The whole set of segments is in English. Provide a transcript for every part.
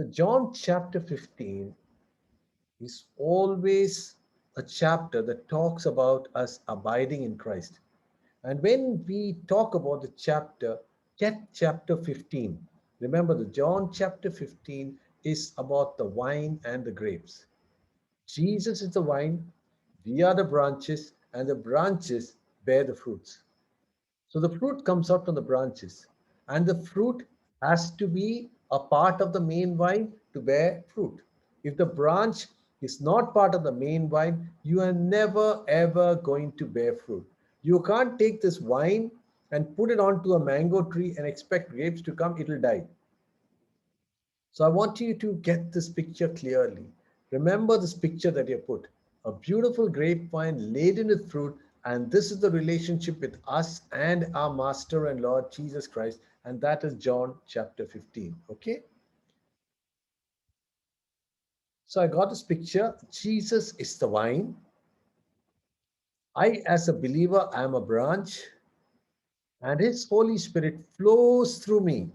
So, John chapter 15 is always a chapter that talks about us abiding in Christ. And when we talk about the chapter, get chapter 15. Remember, the John chapter 15 is about the wine and the grapes. Jesus is the vine, we are the branches, and the branches bear the fruits. So the fruit comes out from the branches, and the fruit has to be a part of the main vine to bear fruit. If the branch is not part of the main vine, you are never ever going to bear fruit. You can't take this vine and put it onto a mango tree and expect grapes to come, it will die. So I want you to get this picture clearly. Remember this picture that you put. A beautiful grapevine laden with fruit, and this is the relationship with us and our Master and Lord Jesus Christ, and that is John chapter 15. Okay? So I got this picture. Jesus is the vine. I, as a believer, am a branch, and His Holy Spirit flows through me,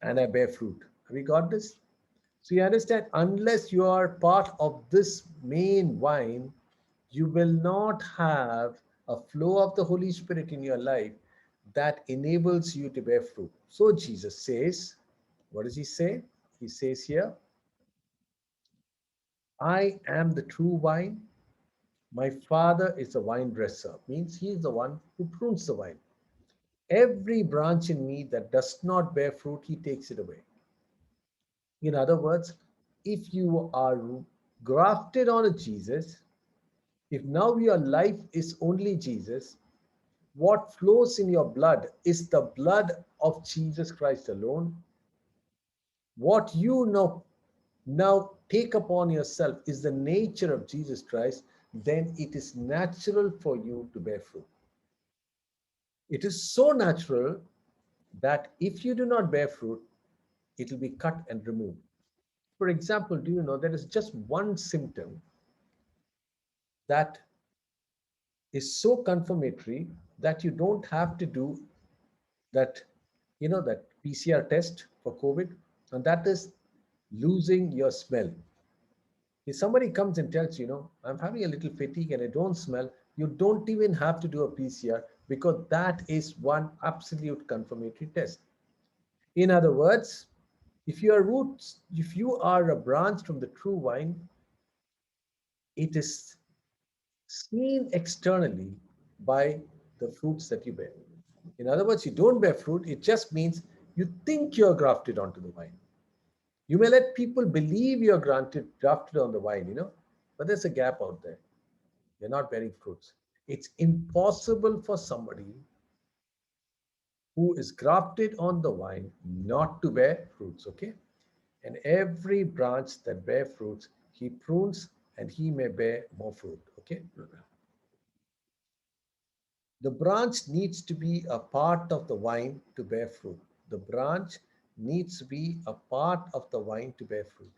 and I bear fruit. Have you got this? So you understand, unless you are part of this main vine, you will not have a flow of the Holy Spirit in your life that enables you to bear fruit. So Jesus says, what does He say? He says here, I am the true vine. My Father is a vine dresser. Means He is the one who prunes the vine. Every branch in me that does not bear fruit, He takes it away. In other words, if you are grafted on a Jesus, if now your life is only Jesus, what flows in your blood is the blood of Jesus Christ alone. What you now take upon yourself is the nature of Jesus Christ, then it is natural for you to bear fruit. It is so natural that if you do not bear fruit, it will be cut and removed. For example, do you know there is just one symptom that is so confirmatory that you don't have to do that, that PCR test for COVID, and that is losing your smell. If somebody comes and tells I'm having a little fatigue and I don't smell, you don't even have to do a PCR because that is one absolute confirmatory test. In other words, if you are a branch from the true vine, it is seen externally by the fruits that you bear. In other words, you don't bear fruit, it just means you think you're grafted onto the vine. You may let people believe you're grafted on the vine, but there's a gap out there. You're not bearing fruits. It's impossible for somebody who is grafted on the vine not to bear fruits, okay? And every branch that bear fruits, he prunes and he may bear more fruit, okay? The branch needs to be a part of the vine to bear fruit. The branch needs to be a part of the vine to bear fruit.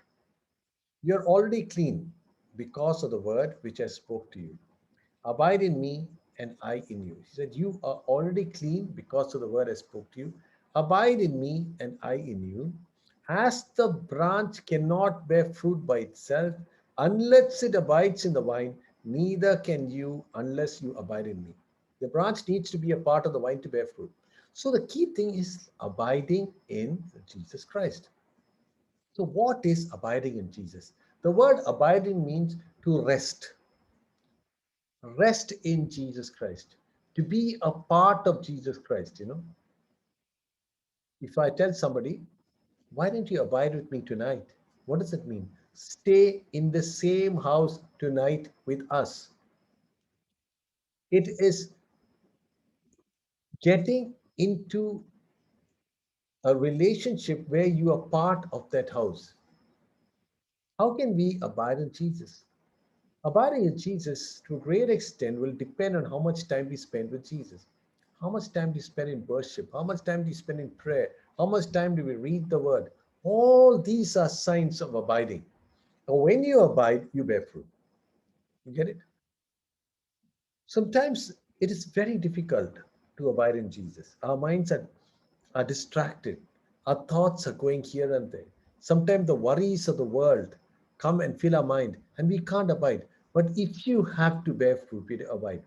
You're already clean because of the word which I spoke to you. Abide in me and I in you. He said, you are already clean because of the word I spoke to you. Abide in me and I in you. As the branch cannot bear fruit by itself unless it abides in the vine, neither can you unless you abide in me. The branch needs to be a part of the vine to bear fruit. So the key thing is abiding in Jesus Christ. So what is abiding in Jesus? The word abiding means to rest. Rest in Jesus Christ. To be a part of Jesus Christ. If I tell somebody, why don't you abide with me tonight? What does it mean? Stay in the same house tonight with us. It is getting into a relationship where you are part of that house. How can we abide in Jesus? Abiding in Jesus to a great extent will depend on how much time we spend with Jesus. How much time do you spend in worship? How much time do you spend in prayer? How much time do we read the word? All these are signs of abiding. And when you abide, you bear fruit. You get it? Sometimes it is very difficult to abide in Jesus. Our minds are distracted. Our thoughts are going here and there. Sometimes the worries of the world come and fill our mind and we can't abide. But if you have to bear fruit, we abide.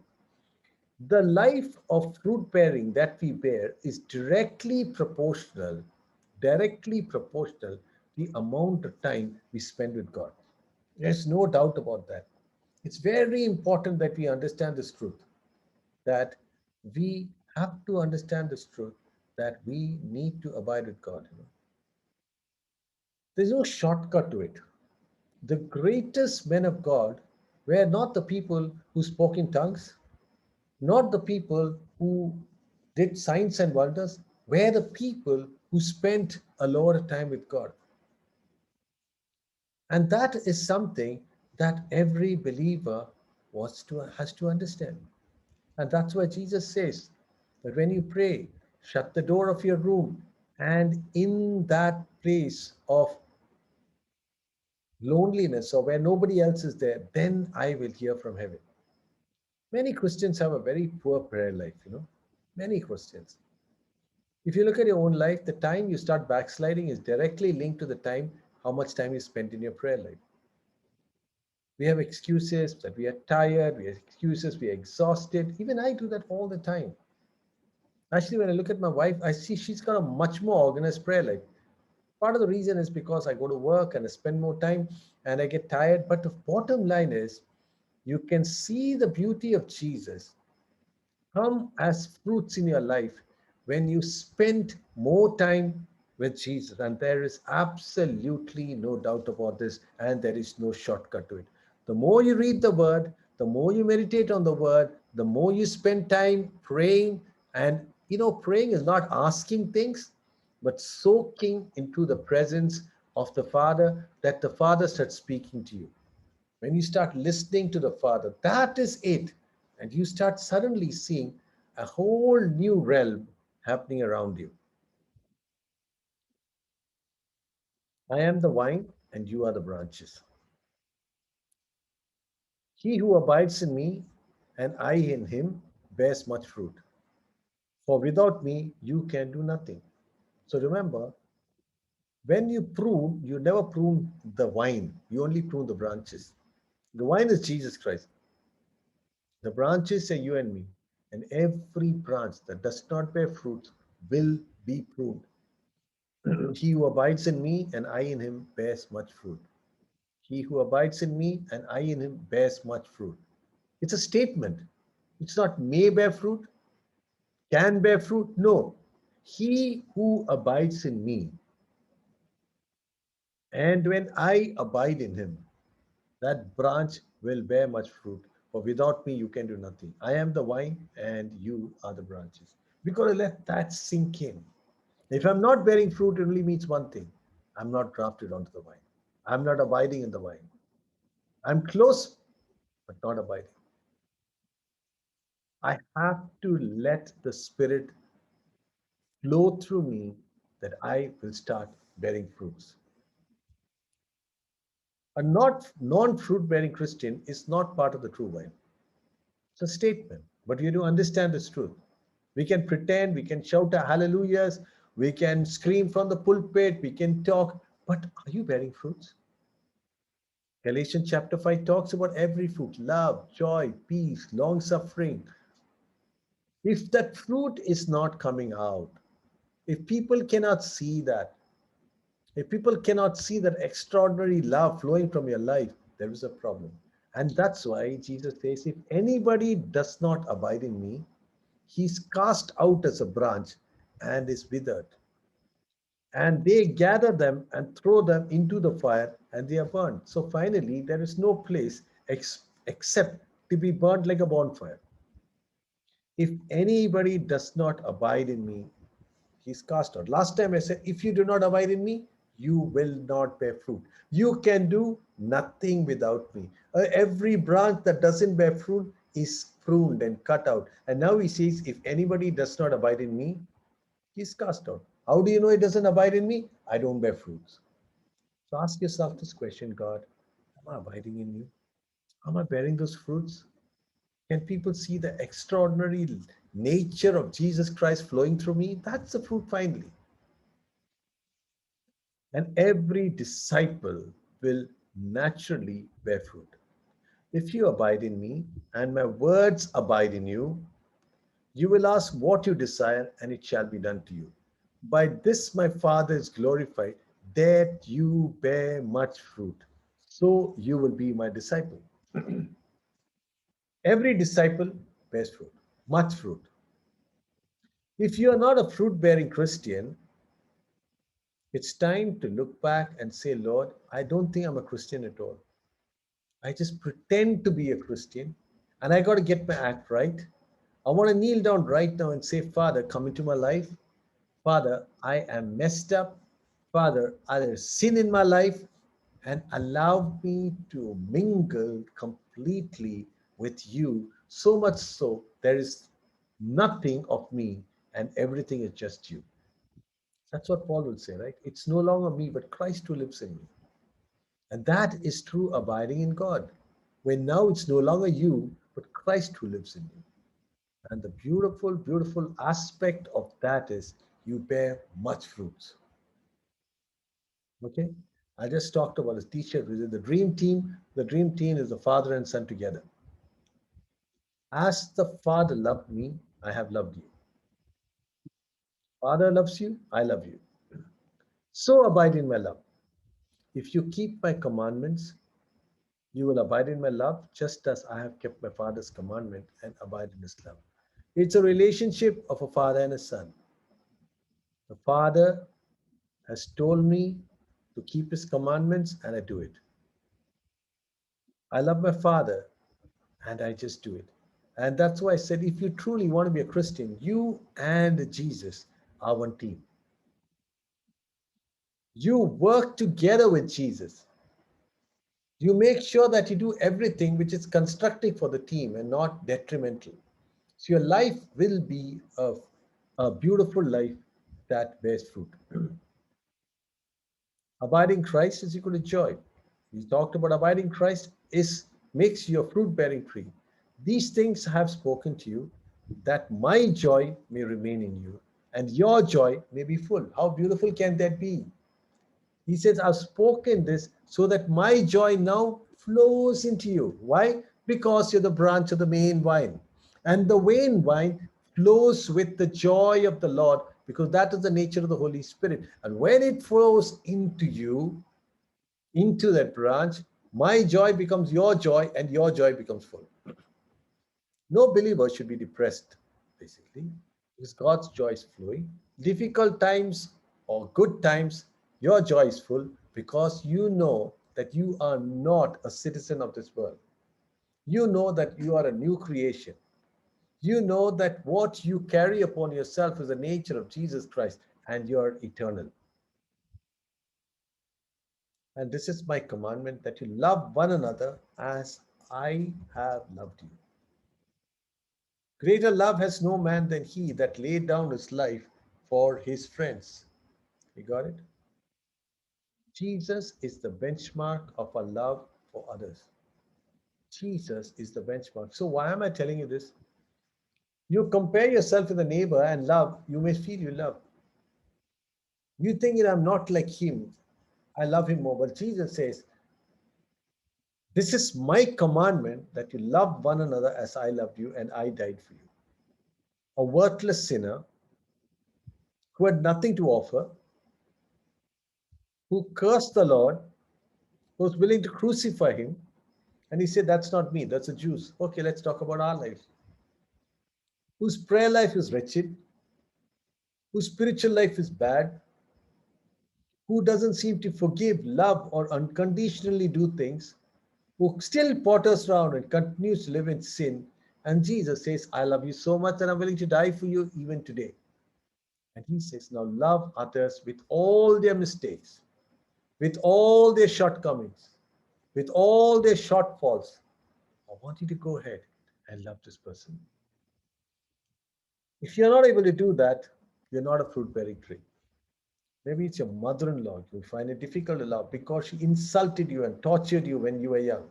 The life of fruit bearing that we bear is directly proportional to the amount of time we spend with God. There's no doubt about that. It's very important that we understand this truth, that we have to understand this truth, that we need to abide with God. There's no shortcut to it. The greatest men of God were not the people who spoke in tongues, not the people who did signs and wonders, were the people who spent a lot of time with God. And that is something that every believer has to understand. And that's why Jesus says that when you pray, shut the door of your room, and in that place of loneliness or where nobody else is there, then I will hear from heaven. Many Christians have a very poor prayer life. Many Christians. If you look at your own life, the time you start backsliding is directly linked to the time, how much time you spent in your prayer life. We have excuses that we are tired, we have excuses, we are exhausted. Even I do that all the time. Actually, when I look at my wife, I see she's got a much more organized prayer life. Part of the reason is because I go to work and I spend more time and I get tired. But the bottom line is, you can see the beauty of Jesus come as fruits in your life when you spend more time with Jesus. And there is absolutely no doubt about this, and there is no shortcut to it. The more you read the word, the more you meditate on the word, the more you spend time praying. And praying is not asking things, but soaking into the presence of the Father, that the Father starts speaking to you. When you start listening to the Father, that is it. And you start suddenly seeing a whole new realm happening around you. I am the vine, and you are the branches. He who abides in me, and I in him, bears much fruit. For without me, you can do nothing. So remember, when you prune, you never prune the vine, you only prune the branches. The vine is Jesus Christ. The branches are you and me. And every branch that does not bear fruit will be pruned. He who abides in me and I in him bears much fruit. He who abides in me and I in him bears much fruit. It's a statement. It's not may bear fruit, can bear fruit. No. He who abides in me, and when I abide in him, that branch will bear much fruit. For without me, you can do nothing. I am the vine and you are the branches. We've got to let that sink in. If I'm not bearing fruit, it only means one thing: I'm not grafted onto the vine. I'm not abiding in the vine. I'm close, but not abiding. I have to let the Spirit flow through me that I will start bearing fruits. A not non-fruit bearing Christian is not part of the true vine. It's a statement, but you do understand this truth. We can pretend, we can shout a hallelujahs, we can scream from the pulpit, we can talk, but are you bearing fruits? Galatians chapter 5 talks about every fruit: love, joy, peace, long suffering. If that fruit is not coming out, if people cannot see that, if people cannot see that extraordinary love flowing from your life, there is a problem. And that's why Jesus says, if anybody does not abide in me, he's cast out as a branch and is withered. And they gather them and throw them into the fire and they are burned. So finally, there is no place except to be burned like a bonfire. If anybody does not abide in me, he's cast out. Last time I said, if you do not abide in me, you will not bear fruit. You can do nothing without me. Every branch that doesn't bear fruit is pruned and cut out. And now he says, if anybody does not abide in me, he's cast out. How do you know it doesn't abide in me? I don't bear fruits. So ask yourself this question: God, am I abiding in you? Am I bearing those fruits? Can people see the extraordinary nature of Jesus Christ flowing through me? That's the fruit finally. And every disciple will naturally bear fruit. If you abide in me and my words abide in you, you will ask what you desire and it shall be done to you. By this my Father is glorified, that you bear much fruit. So you will be my disciple. Every disciple bears fruit, much fruit. If you are not a fruit bearing Christian, it's time to look back and say, Lord, I don't think I'm a Christian at all. I just pretend to be a Christian and I got to get my act right. I want to kneel down right now and say, Father, come into my life. Father, I am messed up. Father, there is sin in my life and allow me to mingle completely with you, so much so there is nothing of me and everything is just you. That's what Paul will say, right? It's no longer me, but Christ who lives in me. And that is true abiding in God. When now it's no longer you, but Christ who lives in you. And the beautiful, beautiful aspect of that is you bear much fruits. Okay? I just talked about a t-shirt with the dream team. The dream team is the father and son together. As the Father loved me, I have loved you. Father loves you, I love you. So abide in my love. If you keep my commandments, you will abide in my love, just as I have kept my Father's commandment and abide in his love. It's a relationship of a father and a son. The Father has told me to keep his commandments, and I do it. I love my Father, and I just do it. And that's why I said if you truly want to be a Christian, you and Jesus are one team. You work together with Jesus. You make sure that you do everything which is constructive for the team and not detrimental. So your life will be a beautiful life that bears fruit. Abiding Christ is equal to joy. We talked about abiding Christ is makes you a fruit-bearing tree. These things I have spoken to you, that my joy may remain in you, and your joy may be full. How beautiful can that be? He says, I've spoken this so that my joy now flows into you. Why? Because you're the branch of the main vine. And the main vine flows with the joy of the Lord because that is the nature of the Holy Spirit. And when it flows into you, into that branch, my joy becomes your joy and your joy becomes full. No believer should be depressed, basically, because God's joy is flowing. Difficult times or good times, your joy is full because you know that you are not a citizen of this world. You know that you are a new creation. You know that what you carry upon yourself is the nature of Jesus Christ and you're eternal. And this is my commandment that you love one another as I have loved you. Greater love has no man than he that laid down his life for his friends. You got it? Jesus is the benchmark of our love for others. Jesus is the benchmark. So, why am I telling you this? You compare yourself with a neighbor and love, you may feel you love. You think that I'm not like him, I love him more. But Jesus says, this is my commandment that you love one another as I loved you and I died for you. A worthless sinner who had nothing to offer, who cursed the Lord, who was willing to crucify him. And he said, that's not me, that's the Jews. Okay, let's talk about our life. Whose prayer life is wretched, whose spiritual life is bad, who doesn't seem to forgive, love, or unconditionally do things, who still potters around and continues to live in sin. And Jesus says, I love you so much that I'm willing to die for you even today. And he says, now love others with all their mistakes, with all their shortcomings, with all their shortfalls. I want you to go ahead and love this person. If you're not able to do that, you're not a fruit bearing tree. Maybe it's your mother in law. You find it difficult to love because she insulted you and tortured you when you were young.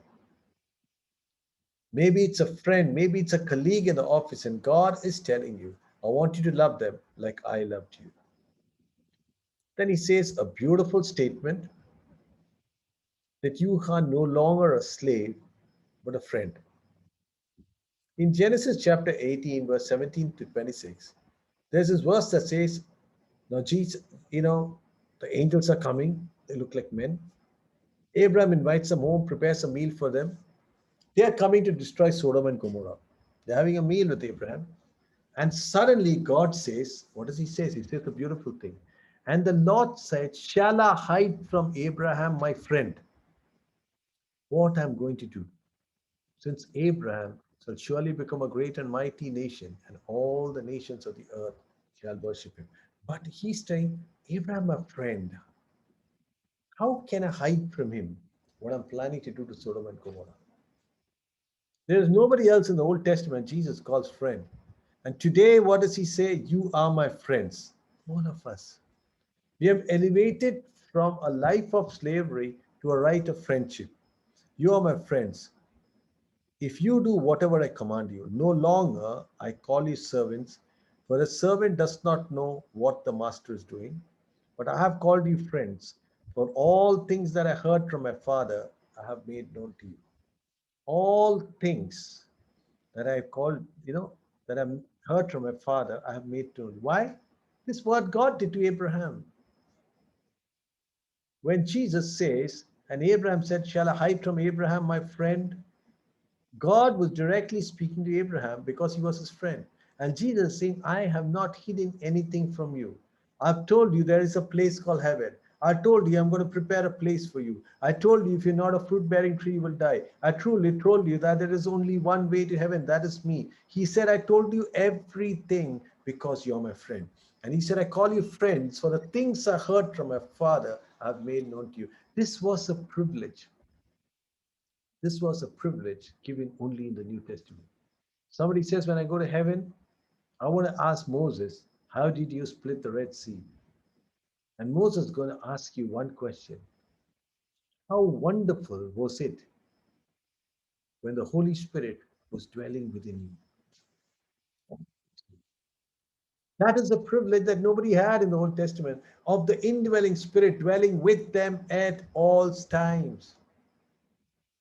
Maybe it's a friend, maybe it's a colleague in the office, and God is telling you, I want you to love them like I loved you. Then he says a beautiful statement that you are no longer a slave, but a friend. In Genesis chapter 18, verse 17 to 26, there's this verse that says, now Jesus, the angels are coming, they look like men. Abraham invites them home, prepares a meal for them. They are coming to destroy Sodom and Gomorrah. They're having a meal with Abraham. And suddenly God says, what does he say? He says a beautiful thing. And the Lord said, shall I hide from Abraham, my friend, what I'm going to do? Since Abraham shall surely become a great and mighty nation, and all the nations of the earth shall worship him. But he's saying, Abraham, my friend, how can I hide from him what I'm planning to do to Sodom and Gomorrah? There is nobody else in the Old Testament Jesus calls friend. And today, what does he say? You are my friends. One of us. We have elevated from a life of slavery to a right of friendship. You are my friends. If you do whatever I command you, no longer I call you servants, for a servant does not know what the master is doing, but I have called you friends, for all things that I heard from my father I have made known to you. All things that I have called, that I heard from my father I have made known. Why? This is what God did to Abraham. When Jesus says, and Abraham said, shall I hide from Abraham, my friend? God was directly speaking to Abraham because he was his friend. And Jesus is saying, I have not hidden anything from you. I've told you there is a place called heaven. I told you I'm going to prepare a place for you. I told you if you're not a fruit bearing tree, you will die. I truly told you that there is only one way to heaven, that is me. He said, I told you everything because you're my friend. And he said, I call you friends for the things I heard from my father I've made known to you. This was a privilege. This was a privilege given only in the New Testament. Somebody says, when I go to heaven, I want to ask Moses, how did you split the Red Sea? And Moses is going to ask you one question. How wonderful was it when the Holy Spirit was dwelling within you? That is a privilege that nobody had in the Old Testament, of the indwelling Spirit dwelling with them at all times.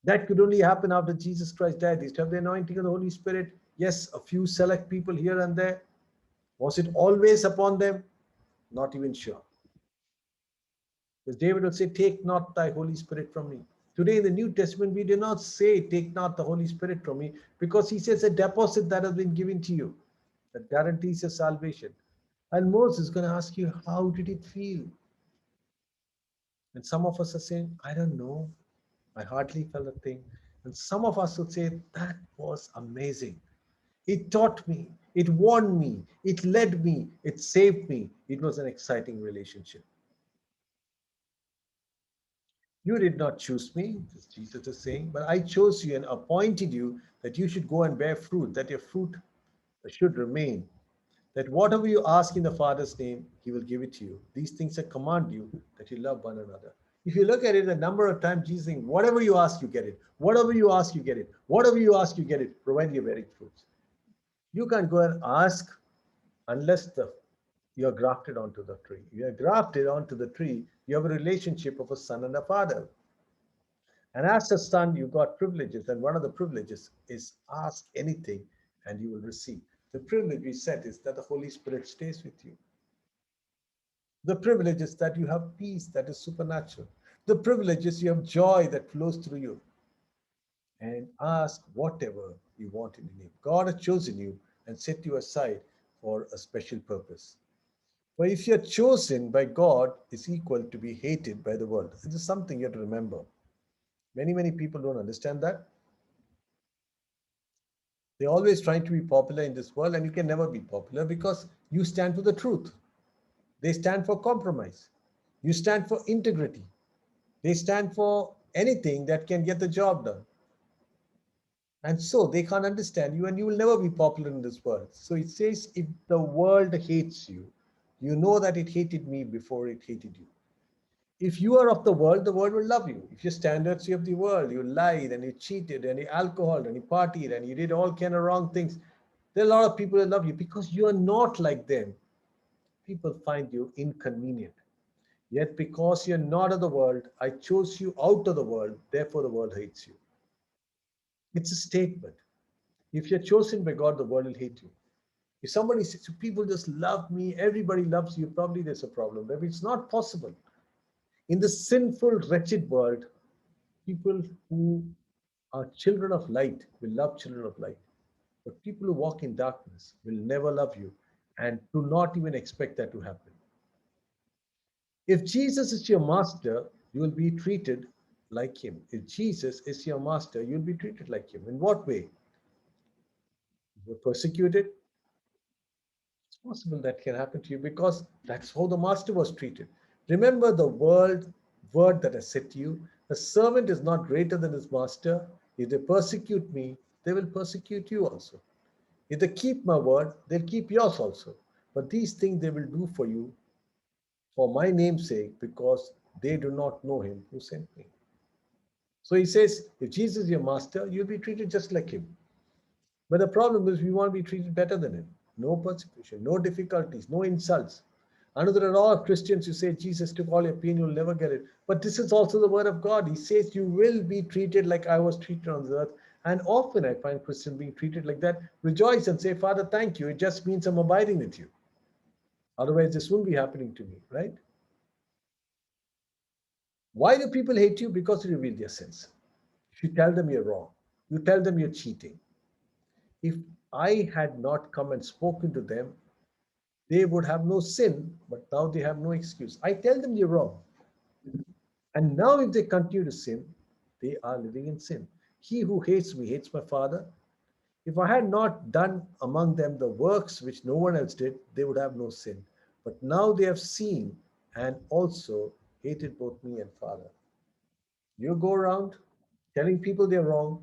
That could only happen after Jesus Christ died. They used to have the anointing of the Holy Spirit. Yes, a few select people here and there. Was it always upon them? Not even sure. Because David would say, take not thy Holy Spirit from me. Today in the New Testament, we do not say, take not the Holy Spirit from me, because he says a deposit that has been given to you that guarantees your salvation. And Moses is going to ask you, how did it feel? And some of us are saying, I don't know. I hardly felt a thing. And some of us would say, that was amazing. It taught me, it warned me, it led me, it saved me. It was an exciting relationship. You did not choose me, as Jesus is saying, but I chose you and appointed you that you should go and bear fruit, that your fruit should remain. That whatever you ask in the Father's name, he will give it to you. These things I command you, that you love one another. If you look at it, a number of times Jesus is saying, whatever you ask, you get it. Whatever you ask, you get it. Whatever you ask, you get it, provided you're bearing fruits. You can't go and ask unless you're grafted onto the tree. You are grafted onto the tree, you have a relationship of a son and a father. And as a son, you got privileges, and one of the privileges is ask anything and you will receive. The privilege we said is that the Holy Spirit stays with you. The privilege is that you have peace that is supernatural. The privilege is you have joy that flows through you. And ask whatever you want in the name. God has chosen you and set you aside for a special purpose. For if you're chosen by God, is equal to be hated by the world. This is something you have to remember. Many people don't understand that. They're always trying to be popular in this world, and you can never be popular because you stand for the truth. They stand for compromise. You stand for integrity. They stand for anything that can get the job done. And so they can't understand you, and you will never be popular in this world. So it says, if the world hates you, you know that it hated me before it hated you. If you are of the world will love you. If your standards are of the world, you lied and you cheated and you alcohol and you partied and you did all kind of wrong things, there are a lot of people that love you because you are not like them. People find you inconvenient. Yet because you're not of the world, I chose you out of the world, therefore the world hates you. It's a statement. If you're chosen by God, the world will hate you. If somebody says, people just love me, everybody loves you, probably there's a problem. Maybe it's not possible. In the sinful, wretched world, people who are children of light will love children of light. But people who walk in darkness will never love you and do not even expect that to happen. If Jesus is your master, you will be treated like him. If Jesus is your master, you'll be treated like him. In what way? You're persecuted. It's possible that can happen to you because that's how the master was treated. Remember the word that I said to you, a servant is not greater than his master. If they persecute me, they will persecute you also. If they keep my word, they'll keep yours also. But these things they will do for you for my name's sake because they do not know him who sent me. So he says, if Jesus is your master, you'll be treated just like him. But the problem is, we want to be treated better than him. No persecution, no difficulties, no insults. I know there are a lot of Christians who say Jesus took all your pain, you'll never get it. But this is also the word of God. He says, you will be treated like I was treated on the earth. And often I find Christians being treated like that. Rejoice and say, Father, thank you. It just means I'm abiding with you. Otherwise, this won't be happening to me, right? Why do people hate you? Because you reveal their sins. If you tell them you're wrong, you tell them you're cheating. If I had not come and spoken to them, they would have no sin, but now they have no excuse. I tell them you're wrong. And now, if they continue to sin, they are living in sin. He who hates me hates my Father. If I had not done among them the works which no one else did, they would have no sin. But now they have seen and also hated both me and Father. You go around telling people they're wrong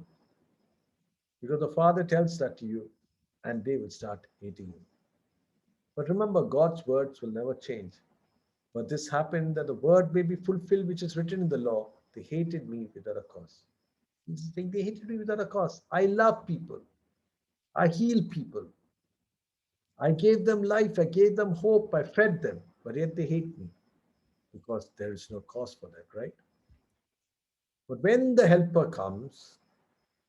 because the Father tells that to you, and they will start hating you. But remember, God's words will never change. But this happened that the word may be fulfilled which is written in the law. They hated me without a cause. He's saying they hated me without a cause. I love people. I heal people. I gave them life. I gave them hope. I fed them. But yet they hate me because there is no cause for that, right? But when the helper comes,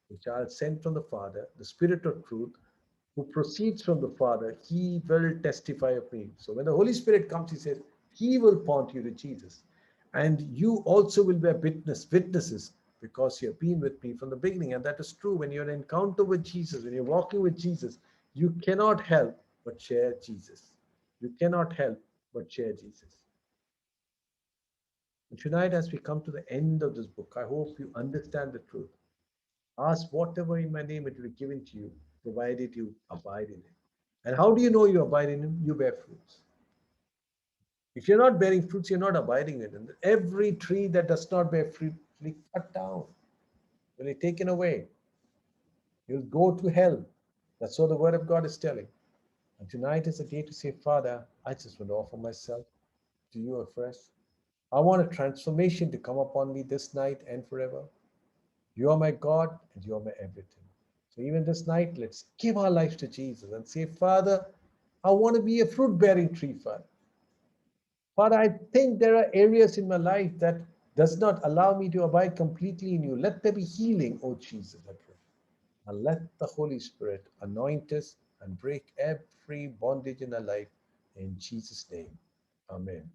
which I'll send from the Father, the Spirit of truth, who proceeds from the Father, he will testify of me. So when the Holy Spirit comes, he says, he will point you to Jesus. And you also will bear witnesses, because you have been with me from the beginning. And that is true. When you're in encounter with Jesus, when you're walking with Jesus, you cannot help but share Jesus. You cannot help but share Jesus. And tonight, as we come to the end of this book, I hope you understand the truth. Ask whatever in my name, it will be given to you, provided you abide in it. And how do you know you abide in him? You bear fruits. If you're not bearing fruits, you're not abiding in him. Every tree that does not bear fruit will be cut down, will be taken away. You'll go to hell. That's what the word of God is telling. And tonight is a day to say, Father, I just want to offer myself to you afresh. I want a transformation to come upon me this night and forever. You are my God and you are my everything. So even this night, let's give our lives to Jesus and say, Father, I want to be a fruit bearing tree, Father. Father, I think there are areas in my life that does not allow me to abide completely in you. Let there be healing, oh Jesus, I pray. And let the Holy Spirit anoint us and break every bondage in our life in Jesus' name. Amen.